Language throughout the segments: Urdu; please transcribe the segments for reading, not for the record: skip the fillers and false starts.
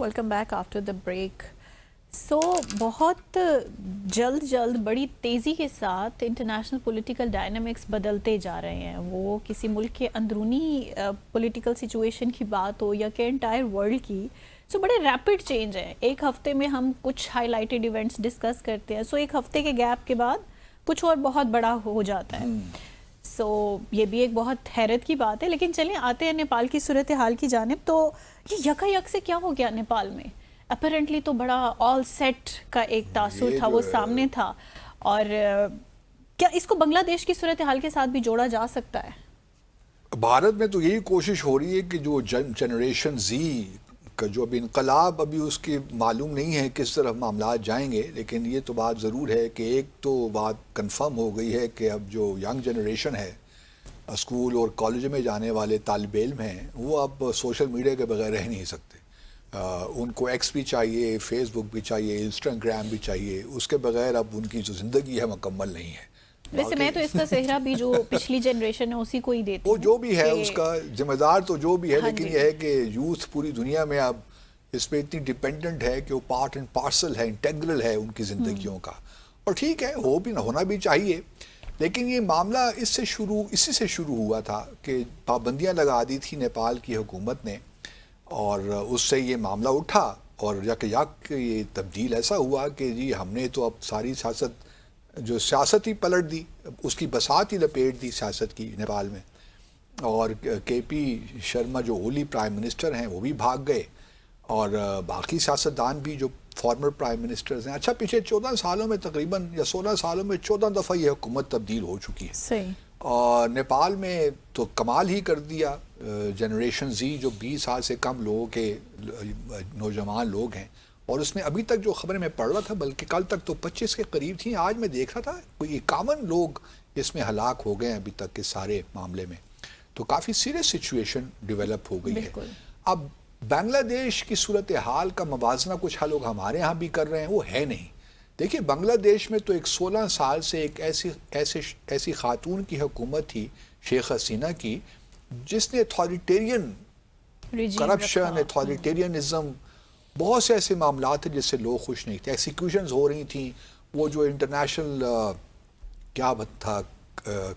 Welcome back after the break. So بہت جلد بڑی تیزی کے ساتھ انٹرنیشنل پولیٹیکل ڈائنامکس بدلتے جا رہے ہیں. وہ کسی ملک کے اندرونی پولیٹیکل سچویشن کی بات ہو یا کہ انٹائر ورلڈ کی. سو بڑے ریپڈ چینج ہیں. ایک ہفتے میں ہم کچھ ہائی لائٹڈ ایونٹس ڈسکس کرتے ہیں, سو ایک ہفتے کے گیپ کے بعد کچھ اور بہت بڑا ہو جاتا ہے. سو یہ بھی ایک بہت حیرت کی بات ہے. لیکن چلیں آتے ہیں نیپال کی صورتحال کی جانب. تو یہ یک سے کیا ہو گیا نیپال میں؟ اپیرنٹلی تو بڑا آل سیٹ کا ایک تاثر تھا, وہ سامنے تھا. اور کیا اس کو بنگلہ دیش کی صورتحال کے ساتھ بھی جوڑا جا سکتا ہے؟ بھارت میں تو یہی کوشش ہو رہی ہے کہ جو جنریشن زی کا جو ابھی انقلاب, ابھی اس کی معلوم نہیں ہے کس طرح معاملات جائیں گے, لیکن یہ تو بات ضرور ہے کہ ایک تو بات کنفرم ہو گئی ہے کہ اب جو ینگ جنریشن ہے, اسکول اور کالج میں جانے والے طالب علم ہیں, وہ اب سوشل میڈیا کے بغیر رہ نہیں سکتے. ان کو ایکس بھی چاہیے, فیس بک بھی چاہیے, انسٹاگرام بھی چاہیے. اس کے بغیر اب ان کی جو زندگی ہے مکمل نہیں ہے. ویسے میں تو اس کا صحرا بھی جو پچھلی جنریشن ہے اسی کو ہی دیتی ہوں. وہ جو بھی ہے اس کا ذمہ دار تو جو بھی ہے, لیکن یہ ہے کہ یوتھ پوری دنیا میں اب اس پہ اتنی ڈیپینڈنٹ ہے کہ وہ پارٹ اینڈ پارسل ہے, انٹیگرل ہے ان کی زندگیوں کا. اور ٹھیک ہے, ہونا بھی چاہیے. لیکن یہ معاملہ اسی سے شروع ہوا تھا کہ پابندیاں لگا دی تھی نیپال کی حکومت نے, اور اس سے یہ معاملہ اٹھا اور یک یہ تبدیل ایسا ہوا کہ جی ہم نے تو اب ساری سیاست ہی پلٹ دی, اس کی بساط ہی لپیٹ دی سیاست کی نیپال میں. اور کے پی شرما جو اولی پرائم منسٹر ہیں وہ بھی بھاگ گئے, اور باقی سیاستدان بھی جو فارمر پرائم منسٹرز ہیں. اچھا, پچھلے 14 سالوں میں تقریباً یا 16 سالوں میں 14 دفعہ یہ حکومت تبدیل ہو چکی ہے. صحیح. اور نیپال میں تو کمال ہی کر دیا. جنریشن زی جو 20 سال سے کم لوگوں کے نوجوان لوگ ہیں, اور اس میں ابھی تک جو خبریں میں پڑھ رہا تھا, بلکہ کل تک تو 25 کے قریب تھیں, آج میں دیکھ رہا تھا کوئی 51 لوگ اس میں ہلاک ہو گئے ہیں ابھی تک کے سارے معاملے میں. تو کافی سیریس سچویشن ڈیولپ ہو گئی ہے. اب بنگلہ دیش کی صورتحال کا موازنہ کچھ لوگ ہمارے ہاں بھی کر رہے ہیں, وہ ہے نہیں. دیکھیے, بنگلہ دیش میں تو 16 سال سے ایک ایسی خاتون کی حکومت تھی, شیخ حسینہ کی, جس نے اتھارٹیرین کرپشن, اتھارٹیرینزم, بہت سے ایسے معاملات ہیں جس سے لوگ خوش نہیں تھے. ایکسیکیوشنز ہو رہی تھیں, وہ جو انٹرنیشنل کیا تھا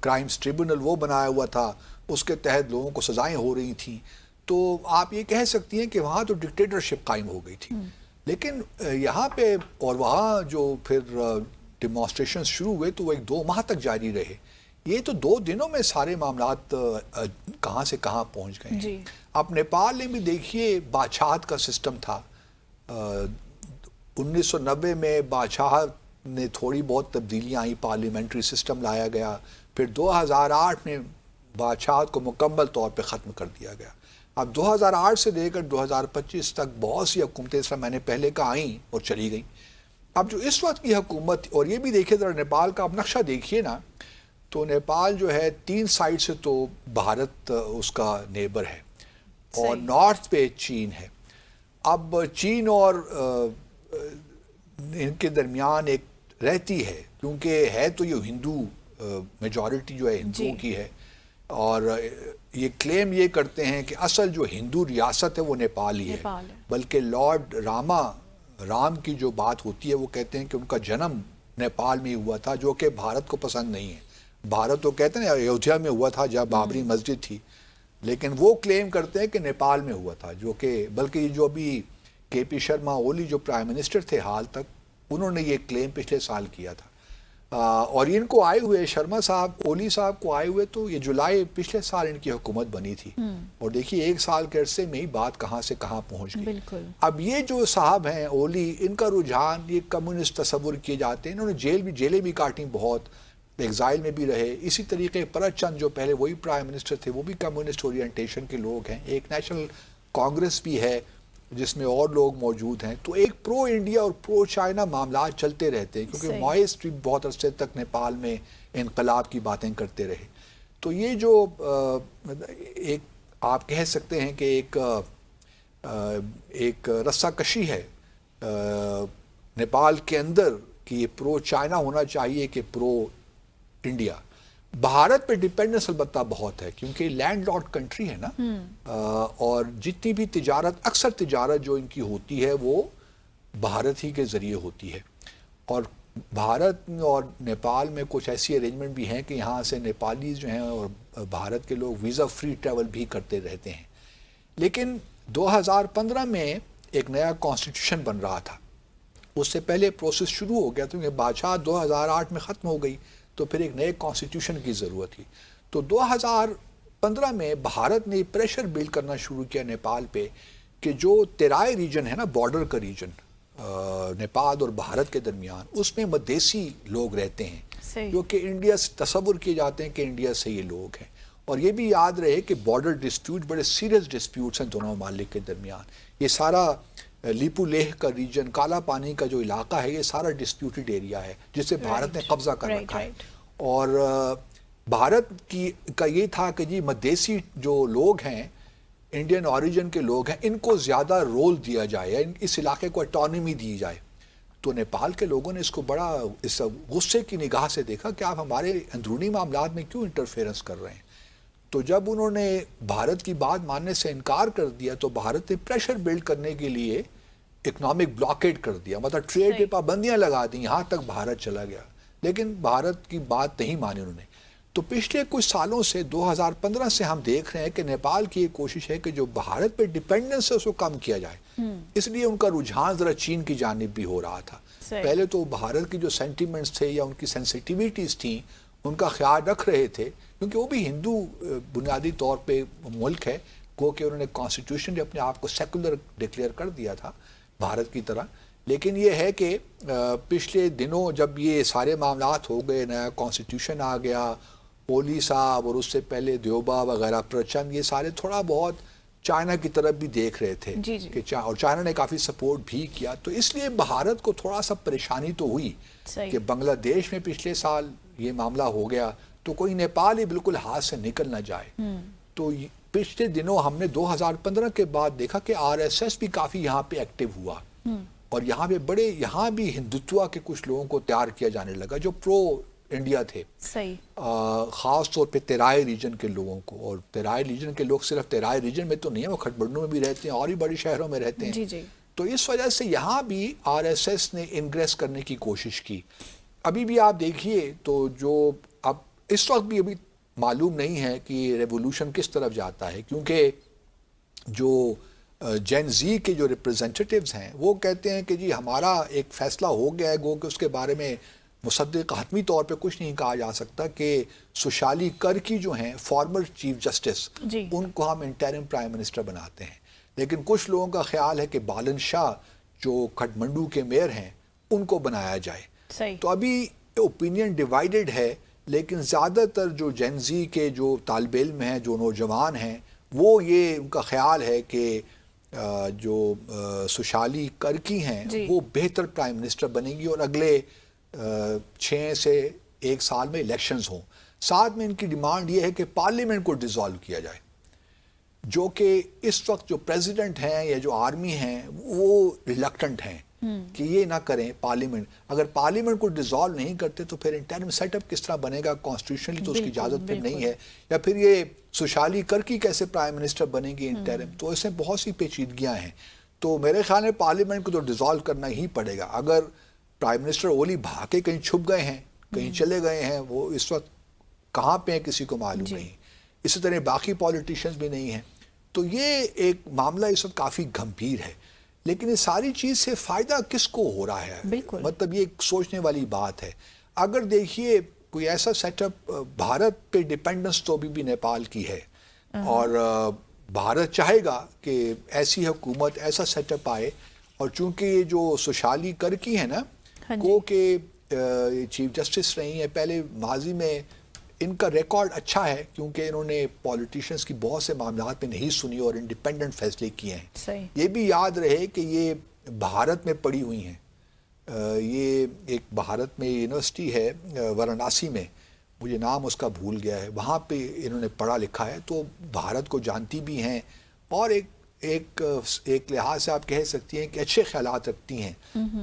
کرائمز ٹریبونل وہ بنایا ہوا تھا, اس کے تحت لوگوں کو سزائیں ہو رہی تھیں. تو آپ یہ کہہ سکتی ہیں کہ وہاں تو ڈکٹیٹرشپ قائم ہو گئی تھی. لیکن یہاں پہ اور وہاں جو پھر ڈیمانسٹریشن شروع ہوئے تو وہ 1-2 ماہ تک جاری رہے. یہ تو 2 دنوں میں سارے معاملات کہاں سے کہاں پہنچ گئے ہیں. اب نیپال میں بھی دیکھیے, بادشاہت کا سسٹم تھا. 1990 میں بادشاہت نے تھوڑی بہت تبدیلیاں آئیں, پارلیمنٹری سسٹم لایا گیا. پھر 2008 میں بادشاہت کو مکمل طور پہ ختم کر دیا گیا. اب 2008 سے لے کر 2025 تک بہت سی حکومتیں اس طرح میں نے پہلے کا آئیں اور چلی گئیں. اب جو اس وقت کی حکومت, اور یہ بھی دیکھیے ذرا نیپال کا اب نقشہ دیکھیے نا, تو نیپال جو ہے 3 سائڈ سے تو بھارت اس کا نیبر ہے, اور نارتھ پہ چین ہے. اب چین اور ان کے درمیان ایک رہتی ہے, کیونکہ ہے تو یہ ہندو, میجورٹی جو ہے ہندوؤں کی ہے, اور یہ کلیم یہ کرتے ہیں کہ اصل جو ہندو ریاست ہے وہ نیپال ہی ہے. بلکہ لارڈ رام کی جو بات ہوتی ہے, وہ کہتے ہیں کہ ان کا جنم نیپال میں ہی ہوا تھا, جو کہ بھارت کو پسند نہیں ہے. بھارت تو کہتے ہیں ایودھیا میں ہوا تھا جہاں بابری مسجد تھی, لیکن وہ کلیم کرتے ہیں کہ نیپال میں ہوا تھا, جو کہ بلکہ جو ابھی کے پی شرما اولی جو پرائم منسٹر تھے حال تک, انہوں نے یہ کلیم پچھلے سال کیا تھا. اور ان کو آئے ہوئے شرما صاحب, اولی صاحب کو آئے ہوئے تو یہ جولائی پچھلے سال ان کی حکومت بنی تھی. اور دیکھیے 1 سال کے عرصے میں ہی بات کہاں سے کہاں پہنچ گئی. اب یہ جو صاحب ہیں اولی, ان کا رجحان یہ کمیونسٹ تصور کیے جاتے ہیں. انہوں نے جیلیں بھی کاٹیں, بہت ایگزائل میں بھی رہے. اسی طریقے پرت چند جو پہلے وہی پرائم منسٹر تھے, وہ بھی کمیونسٹ اورینٹیشن کے لوگ ہیں. ایک نیشنل کانگریس بھی ہے جس میں اور لوگ موجود ہیں. تو ایک پرو انڈیا اور پرو چائنا معاملات چلتے رہتے ہیں, کیونکہ مائز بھی بہت عرصے تک نیپال میں انقلاب کی باتیں کرتے رہے. تو یہ جو ایک آپ کہہ سکتے ہیں کہ ایک رسہ کشی ہے نیپال کے اندر کہ یہ پرو چائنا ہونا چاہیے کہ پرو انڈیا. بھارت پہ ڈیپینڈنس البتہ بہت ہے کیونکہ لینڈ لاکڈ کنٹری ہے نا، اور جتنی بھی تجارت، اکثر تجارت جو ان کی ہوتی ہے وہ بھارت ہی کے ذریعے ہوتی ہے، اور بھارت اور نیپال میں کچھ ایسی ارینجمنٹ بھی ہیں کہ یہاں سے نیپالیز جو ہیں اور بھارت کے لوگ ویزا فری ٹریول بھی کرتے رہتے ہیں۔ لیکن 2015 میں ایک نیا کانسٹیٹیوشن بن رہا تھا، اس سے پہلے پروسیس شروع ہو گیا کیونکہ بادشاہ 2008 میں ختم ہو گئی، تو پھر ایک نئے کانسٹیٹیوشن کی ضرورت تھی۔ تو 2015 میں بھارت نے پریشر بلڈ کرنا شروع کیا نیپال پہ کہ جو تیرائے ریجن ہے نا، بارڈر کا ریجن نیپال اور بھارت کے درمیان، اس میں مدیسی لوگ رہتے ہیں جو کہ انڈیا سے تصور کیے جاتے ہیں کہ انڈیا سے یہ لوگ ہیں، اور یہ بھی یاد رہے کہ بارڈر ڈسپیوٹ بڑے سیریس ڈسپیوٹس ہیں دونوں ممالک کے درمیان۔ یہ سارا لیپو لیہ کا ریجن، کالا پانی کا جو علاقہ ہے، یہ سارا ڈسپیوٹڈ ایریا ہے جس سے بھارت نے قبضہ کر رکھا ہے، اور بھارت کا یہ تھا کہ جی مدیسی جو لوگ ہیں، انڈین اوریجن کے لوگ ہیں، ان کو زیادہ رول دیا جائے، اس علاقے کو اٹانومی دی جائے۔ تو نیپال کے لوگوں نے اس کو بڑا اس غصے کی نگاہ سے دیکھا کہ آپ ہمارے اندرونی معاملات میں کیوں انٹرفیئرنس کر رہے ہیں۔ تو جب انہوں نے بھارت کی بات ماننے سے انکار کر دیا تو بھارت نے پریشر بلڈ کرنے کے لیے اکنامک بلاکیڈ کر دیا، مطلب ٹریڈ پہ پابندیاں لگا دیں، یہاں تک بھارت چلا گیا، لیکن بھارت کی بات نہیں مانی انہوں نے۔ تو پچھلے کچھ سالوں سے 2015 سے ہم دیکھ رہے ہیں کہ نیپال کی ایک کوشش ہے کہ جو بھارت پہ ڈیپینڈنس ہے اس کو کم کیا جائے، اس لیے ان کا رجحان ذرا چین کی جانب بھی ہو رہا تھا۔ پہلے تو بھارت کی جو سینٹیمنٹس تھے یا ان کی سینسٹیویٹیز تھیں ان کا خیال رکھ رہے تھے، کیونکہ وہ بھی ہندو بنیادی طور پہ ملک ہے، گو کہ انہوں نے کانسٹیٹیوشن اپنے آپ کو سیکولر ڈکلیئر کر دیا تھا بھارت کی طرح۔ لیکن یہ ہے کہ پچھلے دنوں جب یہ سارے معاملات ہو گئے، نیا کانسٹیٹیوشن آ گیا، اولی صاحب اور اس سے پہلے دیوبا وغیرہ پرچند، یہ سارے تھوڑا بہت چائنا کی طرف بھی دیکھ رہے تھے کہ اور چائنا نے کافی سپورٹ بھی کیا، تو اس لیے بھارت کو تھوڑا سا پریشانی تو ہوئی کہ بنگلہ دیش میں پچھلے سال یہ معاملہ ہو گیا تو کوئی نیپال ہی بالکل ہاتھ سے نکل نہ جائے۔ تو پچھلے دنوں ہم نے 2015 کے بعد دیکھا کہ RSS بھی کافی یہاں پہ ایکٹیو ہوا، اور یہاں پہ یہاں بھی ہندوتوا کے کچھ لوگوں کو تیار کیا جانے لگا جو پرو انڈیا تھے، خاص طور پہ تیرائے ریجن کے لوگوں کو، اور تیرائے ریجن کے لوگ صرف تیرائے ریجن میں تو نہیں ہیں، وہ کھٹمنڈو میں بھی رہتے ہیں اور بھی بڑی شہروں میں رہتے ہیں۔ تو اس وجہ سے یہاں بھی RSS نے انگریس کرنے کی کوشش کی۔ ابھی بھی آپ دیکھیے تو جو اب اس وقت بھی ابھی معلوم نہیں ہے کہ ریولوشن کس طرف جاتا ہے، کیونکہ جو جین زی کے جو ریپرزینٹیٹیوز ہیں وہ کہتے ہیں کہ جی ہمارا ایک فیصلہ ہو گیا ہے، گو کہ اس کے بارے میں مصدق حتمی طور پہ کچھ نہیں کہا جا سکتا، کہ سوشالی کرکی جو ہیں فارمر چیف جسٹس، ان کو ہم انٹرم پرائم منسٹر بناتے ہیں۔ لیکن کچھ لوگوں کا خیال ہے کہ بالن شاہ جو کھٹمنڈو کے میئر ہیں ان کو بنایا جائے۔ تو ابھی اوپینین ڈیوائیڈڈ ہے، لیکن زیادہ تر جو جین زی کے جو طالب علم ہیں، جو نوجوان ہیں، وہ یہ ان کا خیال ہے کہ جو سوشالی کرکی ہیں وہ بہتر پرائم منسٹر بنے گی، اور اگلے 6 سے 1 سال میں الیکشنز ہوں۔ ساتھ میں ان کی ڈیمانڈ یہ ہے کہ پارلیمنٹ کو ڈیزالو کیا جائے، جو کہ اس وقت جو پریزیڈنٹ ہیں یا جو آرمی ہیں وہ ریلکٹنٹ ہیں کہ یہ نہ کریں پارلیمنٹ۔ اگر پارلیمنٹ کو ڈیزالو نہیں کرتے تو پھر انٹرم سیٹ اپ کس طرح بنے گا، کانسٹیٹیوشنلی تو اس کی اجازت پھر نہیں ہے، یا پھر یہ سوشالی کرکی کیسے پرائم منسٹر بنے گی انٹرم، تو اس میں بہت سی پیچیدگیاں ہیں۔ تو میرے خیال میں پارلیمنٹ کو تو ڈیزالو کرنا ہی پڑے گا۔ اگر پرائم منسٹر اولی بھاگ کے کہیں چھپ گئے ہیں، کہیں چلے گئے ہیں، وہ اس وقت کہاں پہ ہیں کسی کو معلوم نہیں، اسی طرح باقی پولیٹیشنز بھی نہیں ہیں، تو یہ ایک معاملہ اس وقت کافی گھمبیر ہے۔ لیکن یہ ساری چیز سے فائدہ کس کو ہو رہا ہے، مطلب یہ ایک سوچنے والی بات ہے۔ اگر دیکھیے کوئی ایسا سیٹ اپ، بھارت پہ ڈیپینڈنس تو ابھی بھی نیپال کی ہے، اور بھارت چاہے گا کہ ایسی حکومت، ایسا سیٹ اپ آئے، اور چونکہ یہ جو سوشالی کرکی ہے نا، کو کہ چیف جسٹس رہی ہیں پہلے ماضی میں، ان کا ریکارڈ اچھا ہے کیونکہ انہوں نے پولیٹیشنز کی بہت سے معاملات میں نہیں سنی اور انڈیپینڈنٹ فیصلے کیے ہیں۔ یہ بھی یاد رہے کہ یہ بھارت میں پڑھی ہوئی ہیں، یہ ایک بھارت میں یونیورسٹی ہے وارانسی میں، مجھے نام اس کا بھول گیا ہے، وہاں پہ انہوں نے پڑھا لکھا ہے، تو بھارت کو جانتی بھی ہیں، اور ایک لحاظ سے آپ کہہ سکتی ہیں کہ اچھے خیالات رکھتی ہیں،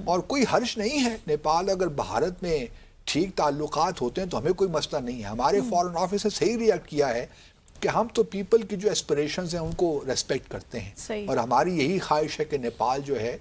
اور کوئی حرج نہیں ہے نیپال اگر بھارت میں ٹھیک تعلقات ہوتے ہیں تو ہمیں کوئی مسئلہ نہیں ہے. ہمارے فارن آفس نے صحیح ریئیکٹ کیا ہے کہ ہم تو پیپل کی جو اسپریشنز ہیں ان کو ریسپیکٹ کرتے ہیں, اور ہماری یہی خواہش ہے کہ نیپال جو ہے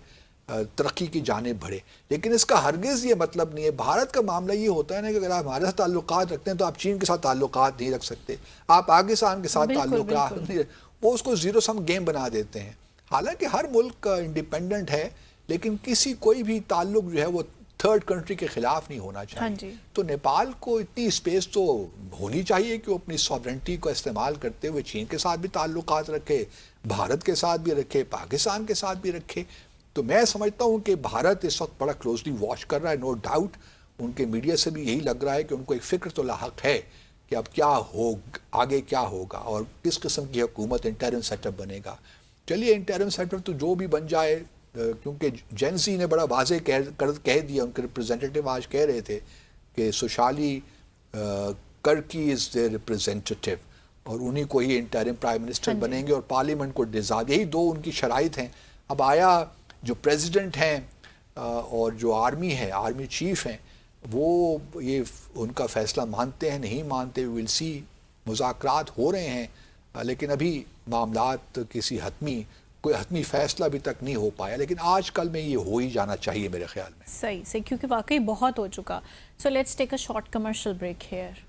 ترقی کی جانب بڑھے. لیکن اس کا ہرگز یہ مطلب نہیں ہے, بھارت کا معاملہ یہ ہوتا ہے نا کہ اگر آپ ہمارے ساتھ تعلقات رکھتے ہیں تو آپ چین کے ساتھ تعلقات نہیں رکھ سکتے, آپ پاکستان کے ساتھ تعلقات نہیں, وہ اس کو زیرو سم گیم بنا دیتے ہیں. حالانکہ ہر ملک انڈیپینڈنٹ ہے, لیکن کسی کوئی بھی تعلق جو ہے وہ تھرڈ کنٹری کے خلاف نہیں ہونا چاہیے. تو نیپال کو اتنی اسپیس تو ہونی چاہیے کہ وہ اپنی سوورنٹی کو استعمال کرتے ہوئے چین کے ساتھ بھی تعلقات رکھے, بھارت کے ساتھ بھی رکھے, پاکستان کے ساتھ بھی رکھے. تو میں سمجھتا ہوں کہ بھارت اس وقت بڑا کلوزلی واچ کر رہا ہے, نو ڈاؤٹ. ان کے میڈیا سے بھی یہی لگ رہا ہے کہ ان کو ایک فکر تو لاحق ہے کہ اب کیا آگے کیا ہوگا اور کس قسم کی حکومت انٹرم سیٹ اپ بنے گا. چلیے انٹرم سیٹ اپ تو جو بھی بن جائے, کیونکہ جینسی نے بڑا واضح کہہ دیا, ان کے ریپرزینٹیو آج کہہ رہے تھے کہ سوشالی کرکی از دے ریپرزینٹیو, اور انہی کو ہی انٹرم پرائم منسٹر بنیں گے, اور پارلیمنٹ کو ڈیزالو, یہی دو ان کی شرائط ہیں. اب آیا جو پریزیڈنٹ ہیں اور جو آرمی ہے, آرمی چیف ہیں, وہ یہ ان کا فیصلہ مانتے ہیں نہیں مانتے, ویل سی. مذاکرات ہو رہے ہیں لیکن ابھی معاملات کوئی حتمی فیصلہ ابھی تک نہیں ہو پایا, لیکن آج کل میں یہ ہو ہی جانا چاہیے میرے خیال میں. صحیح, کیونکہ واقعی بہت ہو چکا. So let's take a short commercial break hair.